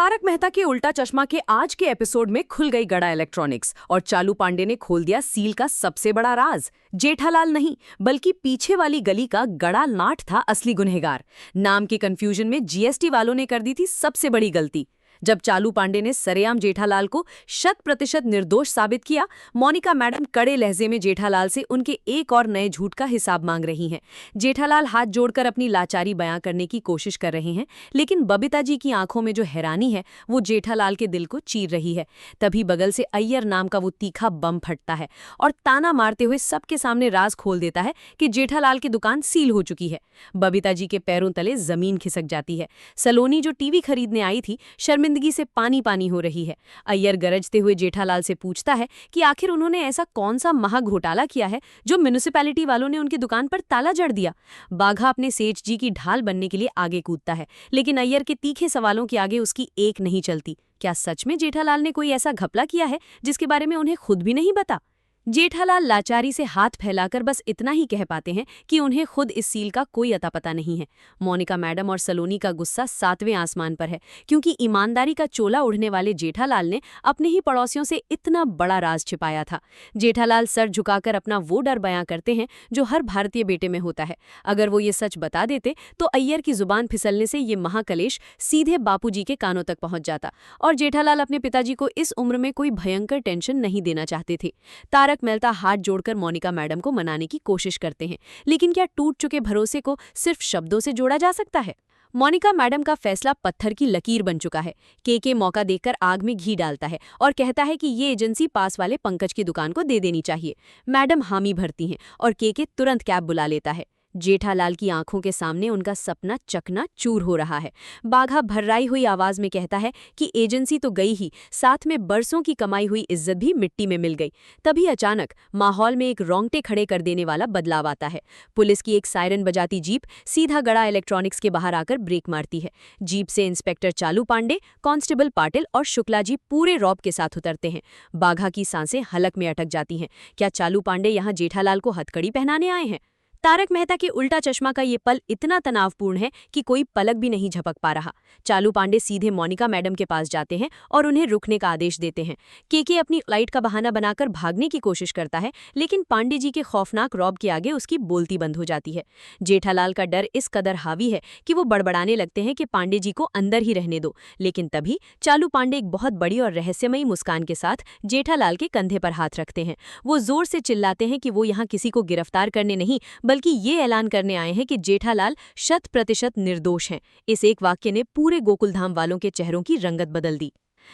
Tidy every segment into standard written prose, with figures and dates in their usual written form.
तारक मेहता के उल्टा चश्मा के आज के एपिसोड में खुल गई गड़ा इलेक्ट्रॉनिक्स और चालू पांडे ने खोल दिया सील का सबसे बड़ा राज। जेठालाल नहीं बल्कि पीछे वाली गली का गड़ा नाट था असली गुनहगार। नाम के कंफ्यूजन में जीएसटी वालों ने कर दी थी सबसे बड़ी गलती। जब चालू पांडे ने सरेआम जेठालाल को 100% निर्दोष साबित किया, मोनिका मैडम कड़े लहजे में जेठालाल से उनके एक और नए झूठ का हिसाब मांग रही हैं। जेठालाल हाथ जोड़कर अपनी लाचारी बयां करने की कोशिश कर रहे हैं, लेकिन बबीता जी की आंखों में जो हैरानी है वो जेठालाल के दिल को चीर रही है। तभी बगल से अय्यर नाम का वो तीखा बम फटता है और ताना मारते हुए सबके सामने राज खोल देता है कि जेठालाल की दुकान सील हो चुकी है। बबीता जी के पैरों तले जमीन खिसक जाती है। सलोनी जो टीवी खरीदने आई थी शर्मिंदगी से पानी पानी हो रही है। अय्यर गरजते हुए जेठालाल से पूछता है कि आखिर उन्होंने ऐसा कौन सा महा घोटाला किया है जो म्युनिसिपैलिटी वालों ने उनकी दुकान पर ताला जड़ दिया। बाघा अपने सेठ जी की ढाल बनने के लिए आगे कूदता है, लेकिन अय्यर के तीखे सवालों के आगे उसकी एक नहीं चलती। क्या सच में जेठालाल ने कोई ऐसा घपला किया है जिसके बारे में उन्हें खुद भी नहीं पता? जेठालाल लाचारी से हाथ फैलाकर बस इतना ही कह पाते हैं कि उन्हें खुद इस सील का कोई अता पता नहीं है। मोनिका मैडम और सलोनी का गुस्सा 7वें आसमान पर है, क्योंकि ईमानदारी का चोला उड़ने वाले जेठालाल ने अपने ही पड़ोसियों से इतना बड़ा राज छिपाया था। जेठालाल सर झुकाकर अपना वो डर बयां करते हैं जो हर भारतीय बेटे में होता है। अगर वो ये सच बता देते तो अय्यर की जुबान फिसलने से ये महाकलेश सीधे बापूजी के कानों तक पहुंच जाता, और जेठालाल अपने पिताजी को इस उम्र में कोई भयंकर टेंशन नहीं देना चाहते थे। तारक मेहता हाथ जोड़कर मोनिका मैडम को मनाने की कोशिश करते हैं, लेकिन क्या टूट चुके भरोसे को सिर्फ शब्दों से जोड़ा जा सकता है? मोनिका मैडम का फैसला पत्थर की लकीर बन चुका है। के मौका देखकर आग में घी डालता है और कहता है कि ये एजेंसी पास वाले पंकज की दुकान को दे देनी चाहिए। मैडम हामी भरती हैं और के तुरंत कैब बुला लेता है। जेठालाल की आंखों के सामने उनका सपना चकना चूर हो रहा है। बाघा भर्राई हुई आवाज में कहता है कि एजेंसी तो गई ही, साथ में बरसों की कमाई हुई इज्जत भी मिट्टी में मिल गई। तभी अचानक माहौल में एक रोंगटे खड़े कर देने वाला बदलाव आता है। पुलिस की एक सायरन बजाती जीप सीधा गड़ा इलेक्ट्रॉनिक्स के बाहर आकर ब्रेक मारती है। जीप से इंस्पेक्टर चालू पांडे, कांस्टेबल पाटिल और शुक्ला जी पूरे रौब के साथ उतरते हैं। बाघा की सांसें हलक में अटक जाती हैं। क्या चालू पांडे यहाँ जेठालाल को हथकड़ी पहनाने आए हैं? तारक मेहता के उल्टा चश्मा का ये पल इतना तनावपूर्ण है कि कोई पलक भी नहीं झपक पा रहा। चालू पांडे सीधे मोनिका मैडम के पास जाते हैं और उन्हें रुकने का आदेश देते हैं। के अपनी फ्लाइट का बहाना बनाकर भागने की कोशिश करता है, लेकिन पांडे जी के खौफनाक रौब के आगे उसकी बोलती बंद हो जाती है। जेठालाल का डर इस कदर हावी है कि वो बड़बड़ाने लगते हैं कि पांडे जी को अंदर ही रहने दो, लेकिन तभी चालू पांडे एक बहुत बड़ी और रहस्यमयी मुस्कान के साथ जेठालाल के कंधे पर हाथ रखते हैं। वो जोर से चिल्लाते हैं कि वो यहाँ किसी को गिरफ्तार करने नहीं बल्कि ये ऐलान करने आए हैं कि जेठालाल 100% निर्दोष हैं। इस एक वाक्य ने पूरे गोकुलधाम वालों के चेहरों की रंगत बदल दी।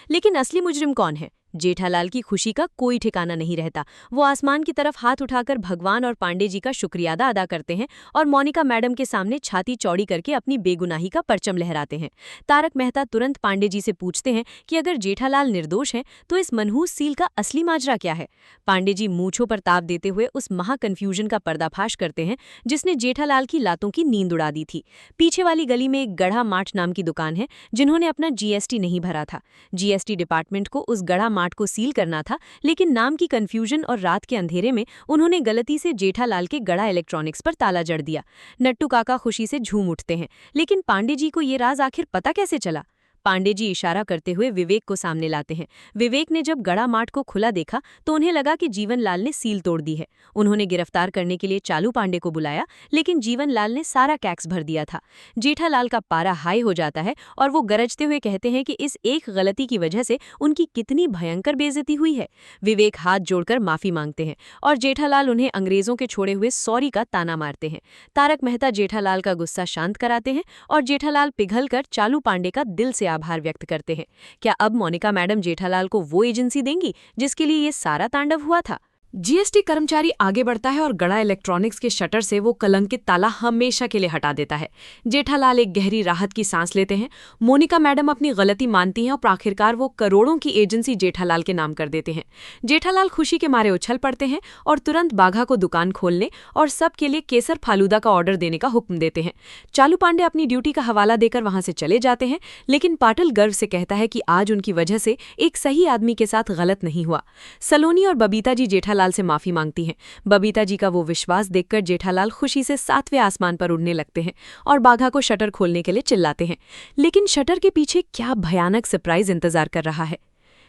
लेकिन असली मुजरिम कौन है? जेठालाल की खुशी का कोई ठिकाना नहीं रहता। वो आसमान की तरफ हाथ उठाकर भगवान और पांडे जी का शुक्रियादा अदा करते हैं और मोनिका मैडम के सामने छाती चौड़ी करके अपनी बेगुनाही का परचम लहराते हैं। तारक मेहता तुरंत पांडे जी से पूछते हैं कि अगर जेठालाल निर्दोष हैं तो इस मनहूस सील का असली माजरा क्या है? पांडे जी मूंछों पर ताव देते हुए उस महा कन्फ्यूजन का पर्दाफाश करते हैं जिसने जेठालाल की लातों की नींद उड़ा दी थी। पीछे वाली गली में एक गढ़ा माठ नाम की दुकान है जिन्होंने अपना जीएसटी नहीं भरा था। जीएसटी डिपार्टमेंट को उस गढ़ा माठ को सील करना था, लेकिन नाम की कंफ्यूजन और रात के अंधेरे में उन्होंने गलती से जेठालाल के गड़ा इलेक्ट्रॉनिक्स पर ताला जड़ दिया। नट्टू काका खुशी से झूम उठते हैं, लेकिन पांडे जी को ये राज आखिर पता कैसे चला? पांडे जी इशारा करते हुए विवेक को सामने लाते हैं। विवेक ने जब गड़ा माठ को खुला देखा तो उन्हें लगा कि जीवन लाल ने सील तोड़ दी है। उन्होंने गिरफ्तार करने के लिए चालू पांडे को बुलाया, लेकिन जीवन लाल ने सारा टैक्स भर दिया था। जेठालाल का पारा हाई हो जाता है और वो गरजते हुए कहते हैं कि इस एक गलती की वजह से उनकी कितनी भयंकर बेइज्जती हुई है। विवेक हाथ जोड़कर माफी मांगते हैं और जेठालाल उन्हें अंग्रेजों के छोड़े हुए सॉरी का ताना मारते हैं। तारक मेहता जेठालाल का गुस्सा शांत कराते हैं और जेठालाल पिघलकर चालू पांडे का दिल से आभार व्यक्त करते हैं। क्या अब मोनिका मैडम जेठालाल को वो एजेंसी देंगी जिसके लिए ये सारा तांडव हुआ था? जीएसटी कर्मचारी आगे बढ़ता है और गड़ा इलेक्ट्रॉनिक्स के शटर से वो कलंकित ताला हमेशा के लिए हटा देता है। जेठालाल एक गहरी राहत की सांस लेते हैं। मोनिका मैडम अपनी गलती मानती हैं और आखिरकार वो करोड़ों की एजेंसी जेठालाल के नाम कर देते हैं। जेठालाल खुशी के मारे उछल पड़ते हैं और तुरंत बाघा को दुकान खोलने और सबके लिए केसर फालूदा का ऑर्डर देने का हुक्म देते हैं। चालू पांडे अपनी ड्यूटी का हवाला देकर वहां से चले जाते हैं, लेकिन पाटिल गर्व से कहता है कि आज उनकी वजह से एक सही आदमी के साथ गलत नहीं हुआ। सलोनी और बबीता जी जेठालाल जेठालाल से माफी मांगती हैं। बबीता जी का वो विश्वास देखकर जेठालाल खुशी से 7वें आसमान पर उड़ने लगते हैं और बाघा को शटर खोलने के लिए चिल्लाते हैं। लेकिन शटर के पीछे क्या भयानक सरप्राइज इंतजार कर रहा है।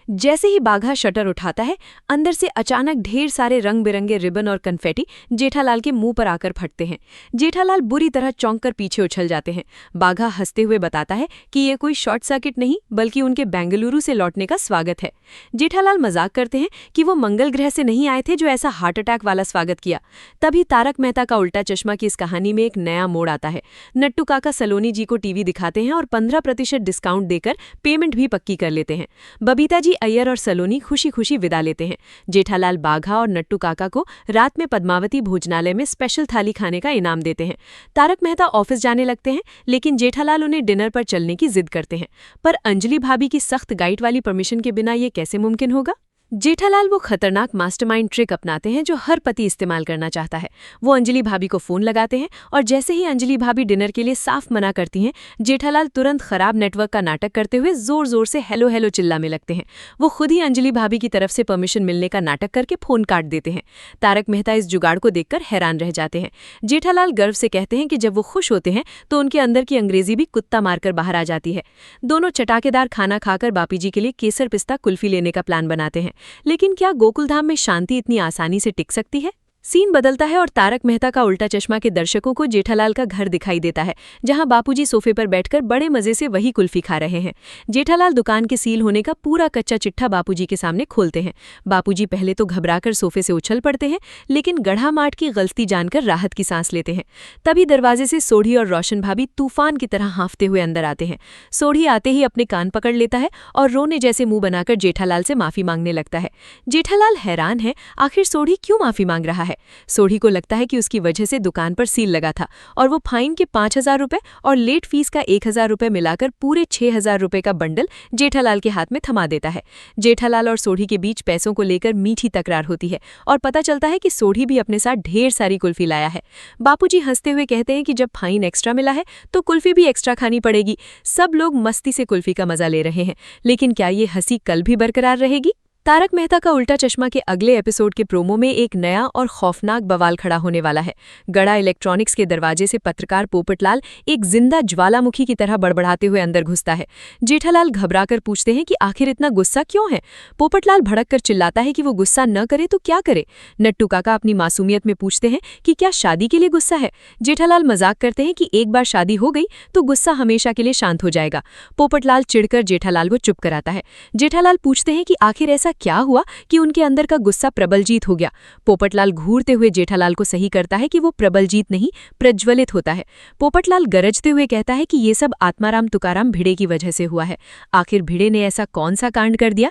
जैसे ही बाघा शटर उठाता है, अंदर से अचानक ढेर सारे रंग बिरंगे रिबन और कन्फेटी जेठालाल के मुंह पर आकर फटते हैं। जेठालाल बुरी तरह चौंक कर पीछे उछल जाते हैं। बाघा हंसते हुए बताता है कि ये कोई शॉर्ट सर्किट नहीं बल्कि उनके बेंगलुरु से लौटने का स्वागत है। जेठालाल मजाक करते हैं कि वो मंगल ग्रह से नहीं आए थे जो ऐसा हार्ट अटैक वाला स्वागत किया। तभी तारक मेहता का उल्टा चश्मा की इस कहानी में एक नया मोड़ आता है। नट्टू काका सलोनी जी को टीवी दिखाते हैं और 15% डिस्काउंट देकर पेमेंट भी पक्की कर लेते हैं। बबीता जी, अय्यर और सलोनी खुशी खुशी विदा लेते हैं। जेठालाल बाघा और नट्टू काका को रात में पद्मावती भोजनालय में स्पेशल थाली खाने का इनाम देते हैं। तारक मेहता ऑफिस जाने लगते हैं, लेकिन जेठालाल उन्हें डिनर पर चलने की जिद करते हैं। पर अंजलि भाभी की सख्त गाइड वाली परमिशन के बिना ये कैसे मुमकिन होगा। जेठालाल वो खतरनाक मास्टरमाइंड ट्रिक अपनाते हैं जो हर पति इस्तेमाल करना चाहता है। वो अंजलि भाभी को फोन लगाते हैं और जैसे ही अंजलि भाभी डिनर के लिए साफ मना करती हैं, जेठालाल तुरंत खराब नेटवर्क का नाटक करते हुए जोर जोर से हेलो हेलो चिल्लाने लगते हैं। वो खुद ही अंजलि भाभी की तरफ से परमिशन मिलने का नाटक करके फोन काट देते हैं। तारक मेहता इस जुगाड़ को देखकर हैरान रह जाते हैं। जेठालाल गर्व से कहते हैं कि जब वो खुश होते हैं तो उनके अंदर की अंग्रेजी भी कुत्ता मारकर बाहर आ जाती है। दोनों चटाकेदार खाना खाकर बापी जी के लिए केसर पिस्ता कुल्फी लेने का प्लान बनाते हैं। लेकिन क्या गोकुलधाम में शांति इतनी आसानी से टिक सकती है। सीन बदलता है और तारक मेहता का उल्टा चश्मा के दर्शकों को जेठालाल का घर दिखाई देता है, जहां बापूजी सोफे पर बैठकर बड़े मजे से वही कुल्फी खा रहे हैं। जेठालाल दुकान के सील होने का पूरा कच्चा चिट्ठा बापूजी के सामने खोलते हैं। बापूजी पहले तो घबराकर सोफे से उछल पड़ते हैं, लेकिन गढ़ा माठ की गलती जानकर राहत की सांस लेते हैं। तभी दरवाजे से सोढ़ी और रोशन भाभी तूफान की तरह हाँफते हुए अंदर आते हैं। सोढ़ी आते ही अपने कान पकड़ लेता है और रोने जैसे मुंह बनाकर जेठालाल से माफी मांगने लगता है। जेठालाल हैरान है, आखिर सोढ़ी क्यों माफी मांग रहा है। सोढ़ी को लगता है कि उसकी वजह से दुकान पर सील लगा था और वो फाइन के 5,000 रुपए और लेट फीस का 1,000 रुपए मिलाकर पूरे 6,000 रुपए का बंडल जेठालाल के हाथ में थमा देता है। जेठालाल और सोढ़ी के बीच पैसों को लेकर मीठी तकरार होती है और पता चलता है कि सोढ़ी भी अपने साथ ढेर सारी कुल्फी लाया है। बापूजी हंसते हुए कहते हैं कि जब फाइन एक्स्ट्रा मिला है तो कुल्फी भी एक्स्ट्रा खानी पड़ेगी। सब लोग मस्ती से कुल्फी का मजा ले रहे हैं, लेकिन क्या ये हंसी कल भी बरकरार रहेगी। तारक मेहता का उल्टा चश्मा के अगले एपिसोड के प्रोमो में एक नया और खौफनाक बवाल खड़ा होने वाला है। गड़ा इलेक्ट्रॉनिक्स के दरवाजे से पत्रकार पोपटलाल एक जिंदा ज्वालामुखी की तरह बड़बड़ाते हुए अंदर घुसता है। जेठालाल घबराकर पूछते हैं कि आखिर इतना गुस्सा क्यों है। पोपटलाल भड़ककर चिल्लाता है कि वो गुस्सा न करे तो क्या करे। नट्टू काका अपनी मासूमियत में पूछते हैं कि क्या शादी के लिए गुस्सा है। जेठालाल मजाक करते हैं कि एक बार शादी हो गई तो गुस्सा हमेशा के लिए शांत हो जाएगा। पोपटलाल चिढ़कर जेठालाल को चुप कराता है। जेठालाल पूछते हैं कि आखिर ऐसा क्या हुआ कि उनके अंदर का गुस्सा प्रबलजीत हो गया। पोपटलाल घूरते हुए जेठालाल को सही करता है कि वो प्रबलजीत नहीं प्रज्वलित होता है। पोपटलाल गरजते हुए कहता है कि ये सब आत्माराम तुकाराम भिड़े की वजह से हुआ है। आखिर भिड़े ने ऐसा कौन सा कांड कर दिया